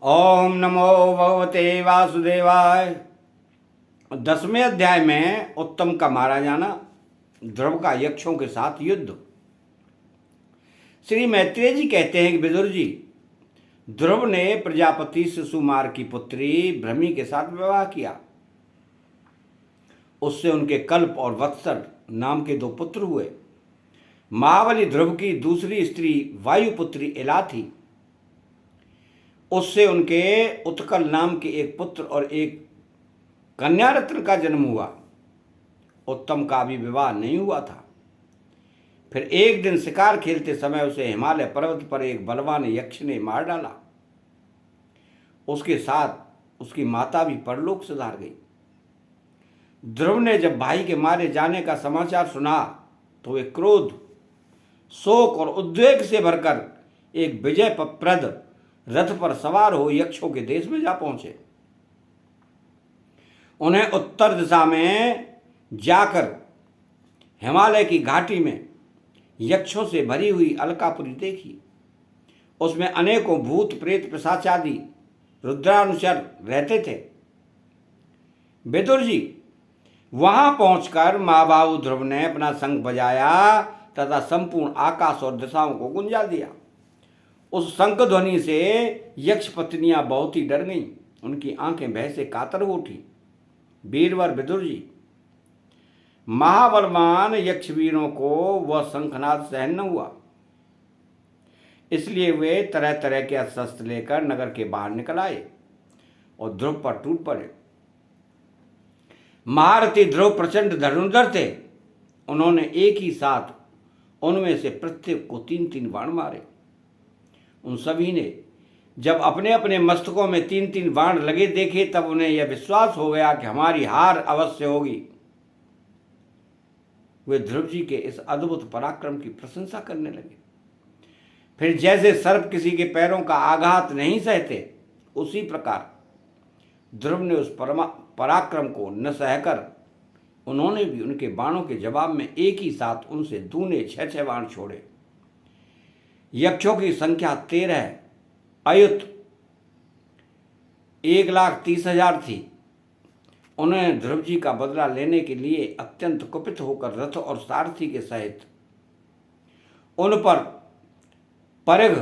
ओम नमो भगवते वासुदेवाय। 10वें अध्याय में उत्तम का मारा जाना, ध्रुव का यक्षों के साथ युद्ध। श्री मैत्रेय जी कहते हैं कि विदुर जी, ध्रुव ने प्रजापति सुकुमार की पुत्री भ्रमी के साथ विवाह किया। उससे उनके कल्प और वत्सर नाम के 2 पुत्र हुए। महाबली ध्रुव की दूसरी स्त्री वायुपुत्री इला थी। उससे उनके उत्कल नाम के एक पुत्र और एक कन्या रत्न का जन्म हुआ। उत्तम का भी विवाह नहीं हुआ था। फिर एक दिन शिकार खेलते समय उसे हिमालय पर्वत पर एक बलवान यक्ष ने मार डाला। उसके साथ उसकी माता भी परलोक सिधार गई। ध्रुव ने जब भाई के मारे जाने का समाचार सुना तो वे क्रोध, शोक और उद्वेग से भरकर एक विजयप्रद रथ पर सवार हो यक्षों के देश में जा पहुंचे। उन्हें उत्तर दिशा में जाकर हिमालय की घाटी में यक्षों से भरी हुई अलकापुरी देखी। उसमें अनेकों भूत प्रेत पिशाचादि रुद्रानुचर रहते थे। विदुर जी, वहां पहुंचकर महाबाहु ध्रुव ने अपना शंख बजाया तथा संपूर्ण आकाश और दिशाओं को गुंजा दिया। उस शंख ध्वनि से यक्ष पत्नियां बहुत ही डर गईं। उनकी आंखें भय से कातर हो उठी। वीरवर विदुर जी, महाबलवान यक्ष वीरों को वह शंखनाद सहन न हुआ, इसलिए वे तरह तरह के अस्त्र लेकर नगर के बाहर निकल आए और ध्रुव पर टूट पड़े। महारथी ध्रुव प्रचंड धनुर्धर थे। उन्होंने एक ही साथ उनमें से प्रत्येक को 3-3 बाण मारे। उन सभी ने जब अपने अपने मस्तकों में 3-3 बाण लगे देखे तब उन्हें यह विश्वास हो गया कि हमारी हार अवश्य होगी। वे ध्रुव जी के इस अद्भुत पराक्रम की प्रशंसा करने लगे। फिर जैसे सर्प किसी के पैरों का आघात नहीं सहते, उसी प्रकार ध्रुव ने उस पराक्रम को न सहकर उन्होंने भी उनके बाणों के जवाब में एक ही साथ उनसे दूने 6-6 बाण छोड़े। यक्षों की संख्या 13 अयुत 1,30,000 थी। उन्होंने ध्रुव जी का बदला लेने के लिए अत्यंत कुपित होकर रथ और सारथी के सहित उन पर परिघ,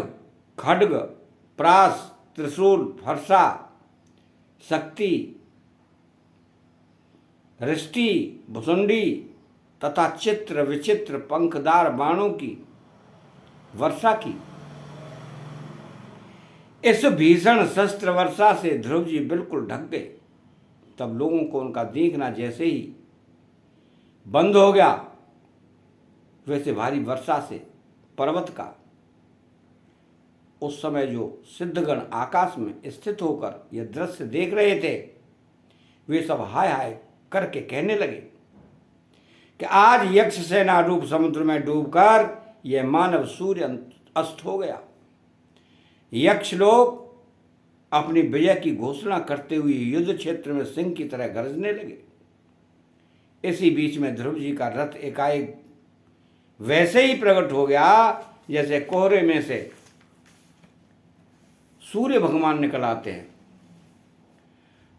खड्ग, प्रास, त्रिशूल, फरसा, शक्ति, रिष्टि, भुसुंडी तथा चित्र विचित्र पंखदार बाणों की वर्षा की। इस भीषण शस्त्र वर्षा से ध्रुव जी बिल्कुल ढक गए। तब लोगों को उनका देखना जैसे ही बंद हो गया, वैसे भारी वर्षा से पर्वत का उस समय जो सिद्धगण आकाश में स्थित होकर यह दृश्य देख रहे थे, वे सब हाय हाय करके कहने लगे कि आज यक्ष सेना रूप समुद्र में डूबकर यह मानव सूर्य अस्त हो गया। यक्ष लोग अपनी विजय की घोषणा करते हुए युद्ध क्षेत्र में सिंह की तरह गरजने लगे। इसी बीच में ध्रुव जी का रथ एकाएक वैसे ही प्रकट हो गया जैसे कोहरे में से सूर्य भगवान निकल आते हैं।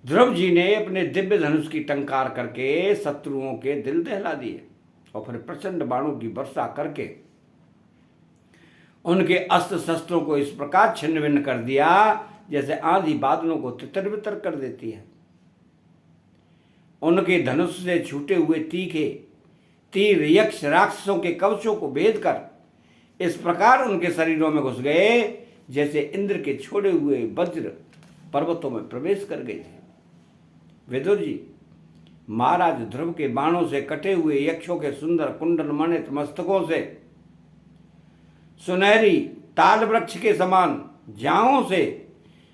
ध्रुव जी ने अपने दिव्य धनुष की टंकार करके शत्रुओं के दिल दहला दिए और फिर प्रचंड बाणों की वर्षा करके उनके अस्त्र शस्त्रों को इस प्रकार छिन्न भिन्न कर दिया जैसे आंधी बादलों को तितर बितर कर देती है। उनके धनुष से छूटे हुए तीखे तीर यक्ष राक्षसों के कवचों को भेद कर इस प्रकार उनके शरीरों में घुस गए जैसे इंद्र के छोड़े हुए वज्र पर्वतों में प्रवेश कर गए थे। विदुर जी, महाराज ध्रुव के बाणों से कटे हुए यक्षों के सुंदर कुंडल मणित मस्तकों से, सुनहरी ताल वृक्ष के समान जांघों से,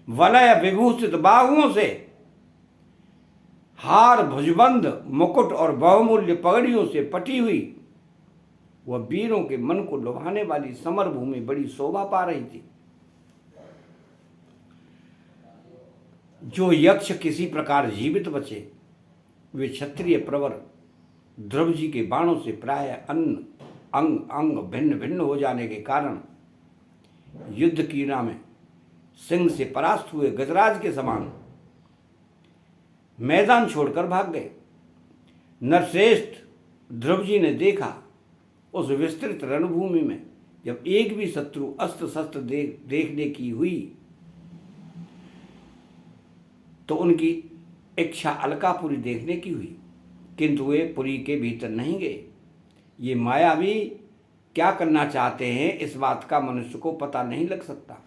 वलय विभूषित बाहुओं से, हार भुजबंद मुकुट और बहुमूल्य पगड़ियों से पटी हुई वह वीरों के मन को लुभाने वाली समर भूमि बड़ी शोभा पा रही थी। जो यक्ष किसी प्रकार जीवित बचे, वे क्षत्रिय प्रवर ध्रुव जी के बाणों से प्राय अंग अंग भिन्न भिन्न हो जाने के कारण युद्ध कीड़ा में सिंह से परास्त हुए गजराज के समान मैदान छोड़कर भाग गए। नरश्रेष्ठ ध्रुव जी ने देखा उस विस्तृत रणभूमि में जब एक भी शत्रु अस्त्र शस्त्र देखने की हुई तो उनकी इच्छा अलकापुरी देखने की हुई, किंतु वे पुरी के भीतर नहीं गए। ये मायावी क्या करना चाहते हैं इस बात का मनुष्य को पता नहीं लग सकता।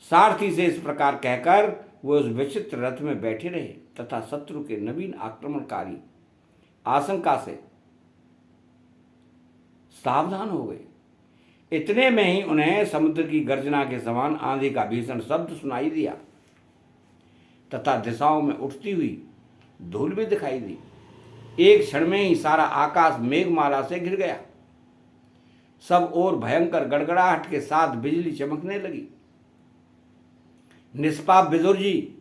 सारथी से इस प्रकार कहकर वो उस विचित्र रथ में बैठे रहे तथा शत्रु के नवीन आक्रमणकारी आशंका से सावधान हो गए। इतने में ही उन्हें समुद्र की गर्जना के समान आंधी का भीषण शब्द सुनाई दिया तथा दिशाओं में उठती हुई धूल भी दिखाई दी। एक क्षण में ही सारा आकाश मेघमाला से घिर गया। सब ओर भयंकर गड़गड़ाहट के साथ बिजली चमकने लगी। निष्पाप विदुर जी,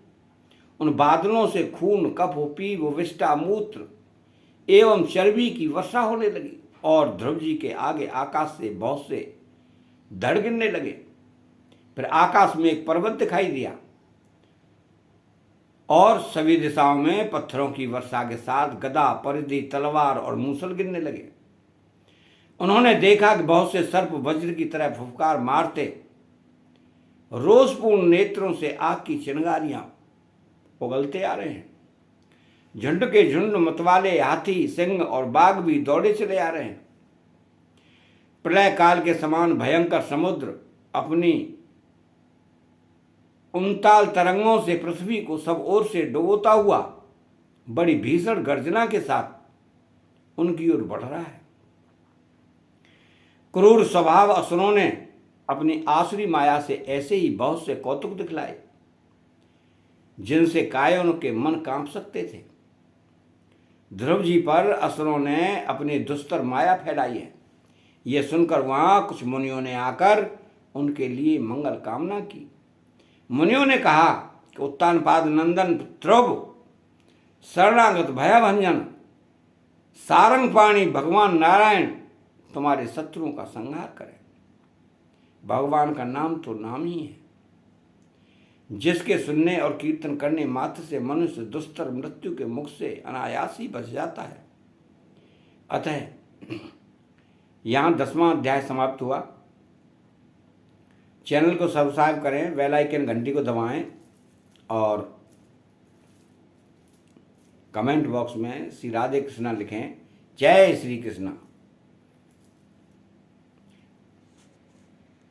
उन बादलों से खून, कफ, पीप, विष्टा, मूत्र एवं चर्बी की वर्षा होने लगी और ध्रुव जी के आगे आकाश से बहुत से धड़ गिरने लगे। फिर आकाश में एक पर्वत दिखाई दिया और सभी दिशाओं में पत्थरों की वर्षा के साथ गदा, परिधि, तलवार और मूसल गिरने लगे। उन्होंने देखा कि बहुत से सर्प वज्र की तरह फुफकार मारते रोषपूर्ण नेत्रों से आग की चिंगारियां उगलते आ रहे हैं। झुंड के झुंड मतवाले हाथी, सिंह और बाघ भी दौड़े चले आ रहे हैं। प्रलय काल के समान भयंकर समुद्र अपनी उमताल तरंगों से पृथ्वी को सब ओर से डुबोता हुआ बड़ी भीषण गर्जना के साथ उनकी ओर बढ़ रहा है। क्रूर स्वभाव असुरों ने अपनी आसुरी माया से ऐसे ही बहुत से कौतुक दिखलाए जिनसे कायरों के मन कांप सकते थे। ध्रुव जी पर असुरों ने अपनी दुस्तर माया फैलाई है। यह सुनकर वहां कुछ मुनियों ने आकर उनके लिए मंगल कामना की। मुनियों ने कहा कि उत्तानपाद नंदन ध्रुव, शरणागत भयभंजन सारंगपाणी भगवान नारायण तुम्हारे शत्रुओं का संहार करें। भगवान का नाम तो नाम ही है, जिसके सुनने और कीर्तन करने मात्र से मनुष्य दुस्तर मृत्यु के मुख से अनायास ही बच जाता है। अतः यहाँ 10वां अध्याय समाप्त हुआ। चैनल को सब्सक्राइब करें, बेल आइकन घंटी को दबाएं और कमेंट बॉक्स में श्री राधे कृष्णा लिखें। जय श्री कृष्णा।